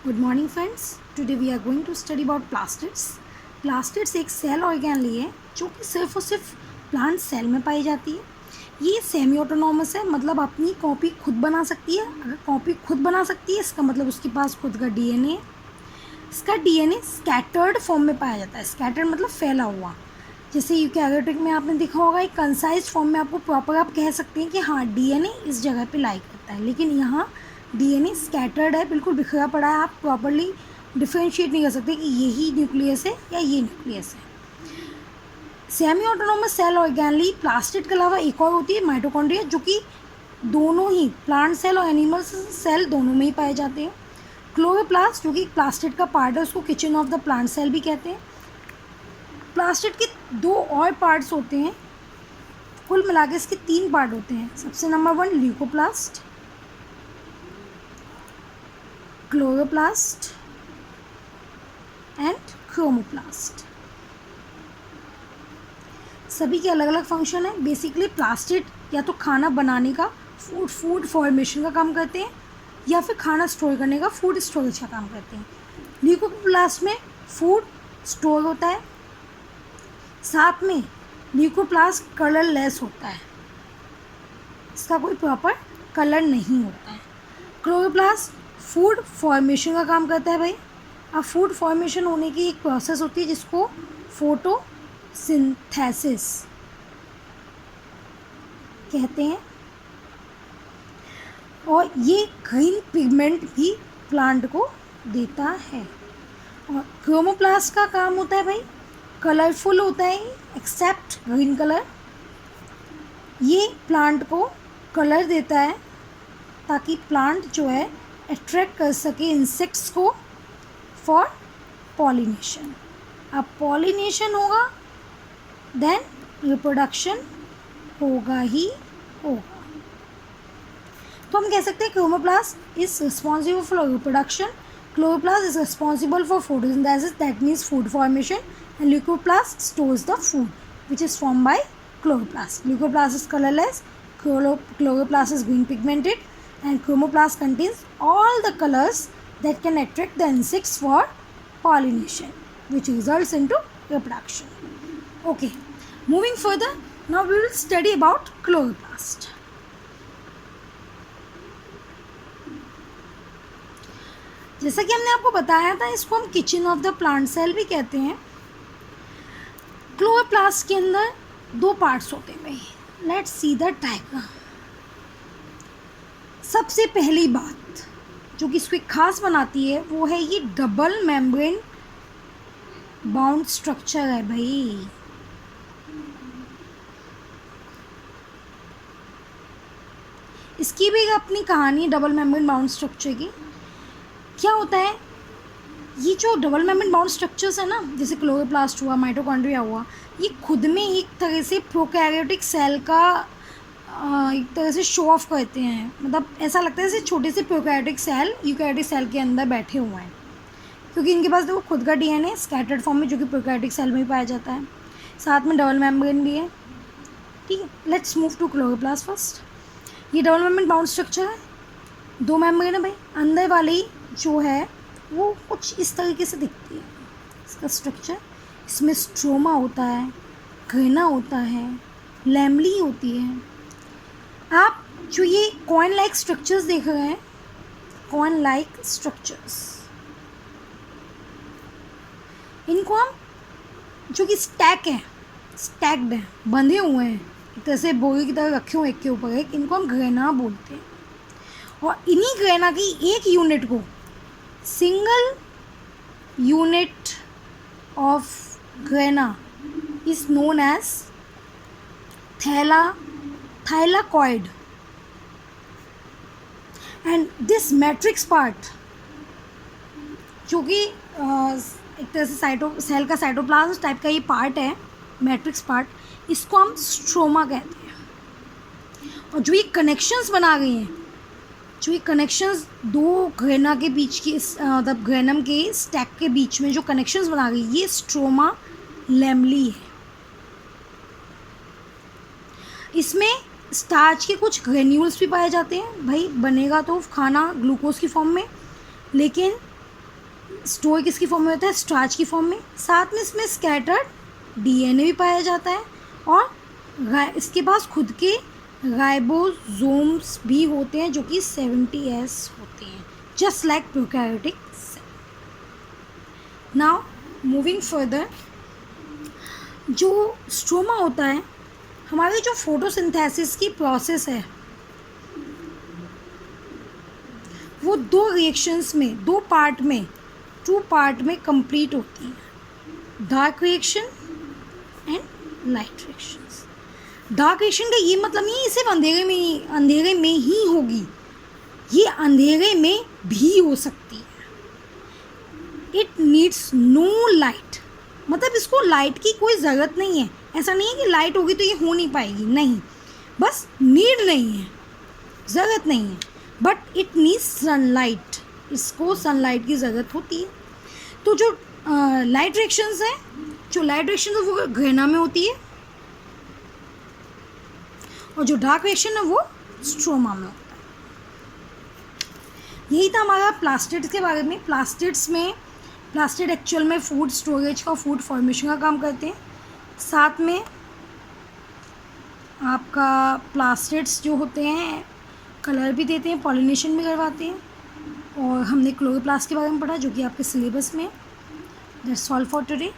Good morning friends. Today we are going to study about plastids. Plastids एक cell organelle है जो कि सिर्फ और सिर्फ प्लांट सेल में पाई जाती है। ये सेमी ऑटोनॉमस है, मतलब अपनी कॉपी खुद बना सकती है। अगर कॉपी खुद बना सकती है इसका मतलब उसके पास खुद का डीएनए है। इसका डीएनए स्कैटर्ड फॉर्म में पाया जाता है। स्कैटर्ड मतलब फैला हुआ। जैसे यूकैरियोटिक में आपने देखा होगा एक कंसाइज फॉर्म में आपको प्रॉपर आप कह सकते हैं कि हाँ डीएनए इस जगह पे लाई करता है, लेकिन यहाँ डीएनए स्कैटर्ड है, बिल्कुल बिखरा पड़ा है। आप प्रॉपरली डिफ्रेंशिएट नहीं कर सकते कि यही न्यूक्लियस है या ये न्यूक्लियस है। Semi autonomous cell organelle plastid के अलावा एक और होती है माइटोकॉन्ड्रिया, जो कि दोनों ही प्लांट सेल और एनिमल सेल दोनों में ही पाए जाते हैं। क्लोरोप्लास्ट जो कि प्लास्टिड का पार्ट है, उसको kitchen of the plant cell भी कहते हैं। प्लास्टिड के दो और पार्ट्स होते हैं, कुल मिला के इसके 3 पार्ट होते हैं। सबसे number 1 leucoplast, chloroplast and chromoplast. सभी के अलग अलग फंक्शन है। बेसिकली प्लास्टिड या तो खाना बनाने का फूड फॉर्मेशन का काम करते हैं या फिर खाना स्टोर करने का फूड स्टोरेज का काम करते हैं। ल्यूकोप्लास्ट में फूड स्टोर होता है, साथ में ल्यूकोप्लास्ट कलरलेस होता है, इसका कोई प्रॉपर कलर नहीं होता है। क्लोरोप्लास्ट फूड फॉर्मेशन का काम करता है भाई। अब फूड फॉर्मेशन होने की एक प्रोसेस होती है जिसको फोटोसिंथेसिस कहते हैं, और ये ग्रीन पिगमेंट भी प्लांट को देता है। और क्रोमोप्लास्ट का काम होता है भाई, कलरफुल होता है एक्सेप्ट ग्रीन कलर। ये प्लांट को कलर देता है ताकि प्लांट जो है अट्रैक्ट कर सके इंसेक्ट्स को फॉर पॉलिनेशन। अब पॉलिनेशन होगा देन रिप्रोडक्शन होगा ही होगा। तो हम कह सकते हैं chromoplast is responsible for reproduction, chloroplast is responsible for photosynthesis, that means food formation, and leucoplast stores the food which is form by chloroplast. Leucoplast is colourless, chloroplast is green pigmented, and chromoplast contains all the colors that can attract the insects for pollination, which results into reproduction. Okay, moving further, now we will study about chloroplast. जैसा कि हमने आपको बताया था, इसको हम kitchen of the plant cell भी कहते हैं। क्लोरोप्लास्ट के अंदर 2 पार्ट्स होते हैं भाई। Let's see the diagram. सबसे पहली बात जो कि इसको खास बनाती है वो है ये डबल मेम्ब्रेन बाउंड स्ट्रक्चर है भाई। इसकी भी अपनी कहानी है डबल मेम्ब्रेन बाउंड स्ट्रक्चर की। क्या होता है, ये जो डबल मेम्ब्रेन बाउंड स्ट्रक्चर्स है ना, जैसे क्लोरोप्लास्ट हुआ, माइटोकॉन्ड्रिया हुआ, ये खुद में एक तरह से प्रोकैरियोटिक सेल का एक तरह से शो ऑफ करते हैं। मतलब ऐसा लगता है जैसे छोटे से प्रोकैरियोटिक सेल यूकैरियोटिक सेल के अंदर बैठे हुए हैं, क्योंकि इनके पास देखो खुद का डीएनए स्कैटर्ड फॉर्म में जो कि प्रोकैरियोटिक सेल में ही पाया जाता है, साथ में डबल मेम्ब्रेन भी है। ठीक है, let's move to chloroplast first. ये डबल मेम्ब्रेन बाउंड स्ट्रक्चर है, 2 मेम्ब्रेन है भाई। अंदर वाली जो है वो कुछ इस तरीके से दिखती है इसका स्ट्रक्चर। इसमें स्ट्रोमा होता है, ग्रेना होता है, लैमली होती है। आप जो ये कॉइन लाइक स्ट्रक्चर्स देख रहे हैं, कॉइन लाइक स्ट्रक्चर्स, इनको हम जो कि स्टैक्ड हैं, बंधे हुए हैं, एक तरह से बोरी की तरह रखे हुए एक के ऊपर एक, इनको हम ग्रेना बोलते हैं। और इन्हीं ग्रेना की एक यूनिट को, single unit of grana is known as thylakoid, and this matrix part जो कि एक तरह से सेल का साइटोप्लाज्म टाइप का ये पार्ट है, मैट्रिक्स पार्ट, इसको हम स्ट्रोमा कहते हैं। और जो ये कनेक्शंस बना गई हैं, जो ये कनेक्शंस 2 ग्रेना के बीच की, मतलब ग्रेनम के स्टैक के बीच में जो कनेक्शंस बना गई, ये स्ट्रोमा लैमली है। इसमें स्टार्च के कुछ ग्रेन्यूल्स भी पाए जाते हैं भाई। बनेगा तो खाना ग्लूकोज की फॉर्म में, लेकिन स्टोर किसकी फॉर्म में होता है, स्टार्च की फॉर्म में। साथ में इसमें स्कैटर्ड डीएनए भी पाया जाता है और इसके पास खुद के राइबोसोम्स भी होते हैं जो कि 70S होते हैं, just like prokaryotic cell. Now moving further, जो स्ट्रोमा होता है, हमारी जो फोटोसिंथेसिस की प्रोसेस है वो दो रिएक्शंस में, दो पार्ट में, टू पार्ट में कंप्लीट होती है, dark reaction and light reactions. Dark reaction का ये मतलब नहीं है सिर्फ अंधेरे में ही होगी, ये अंधेरे में भी हो सकती है। इट नीड्स नो लाइट, मतलब इसको लाइट की कोई ज़रूरत नहीं है। ऐसा नहीं है कि लाइट होगी तो ये हो नहीं पाएगी, नहीं, बस नीड नहीं है, ज़रूरत नहीं है, बट इट नीड्स सनलाइट, इसको सनलाइट की ज़रूरत होती है। तो जो लाइट रिएक्शंस हैं, जो लाइट रिएक्शन है वो ग्रेना में होती है और जो डार्क रिएक्शन है वो स्ट्रोमा में होता है। यही था हमारा प्लास्टिड्स के बारे में। प्लास्टिड एक्चुअल में फूड स्टोरेज का, फूड फॉर्मेशन का काम करते हैं। साथ में आपका प्लास्टिड्स जो होते हैं कलर भी देते हैं, पॉलिनेशन भी करवाते हैं। और हमने क्लोरोप्लास्ट के बारे में पढ़ा जो कि आपके सिलेबस में। That's all for today.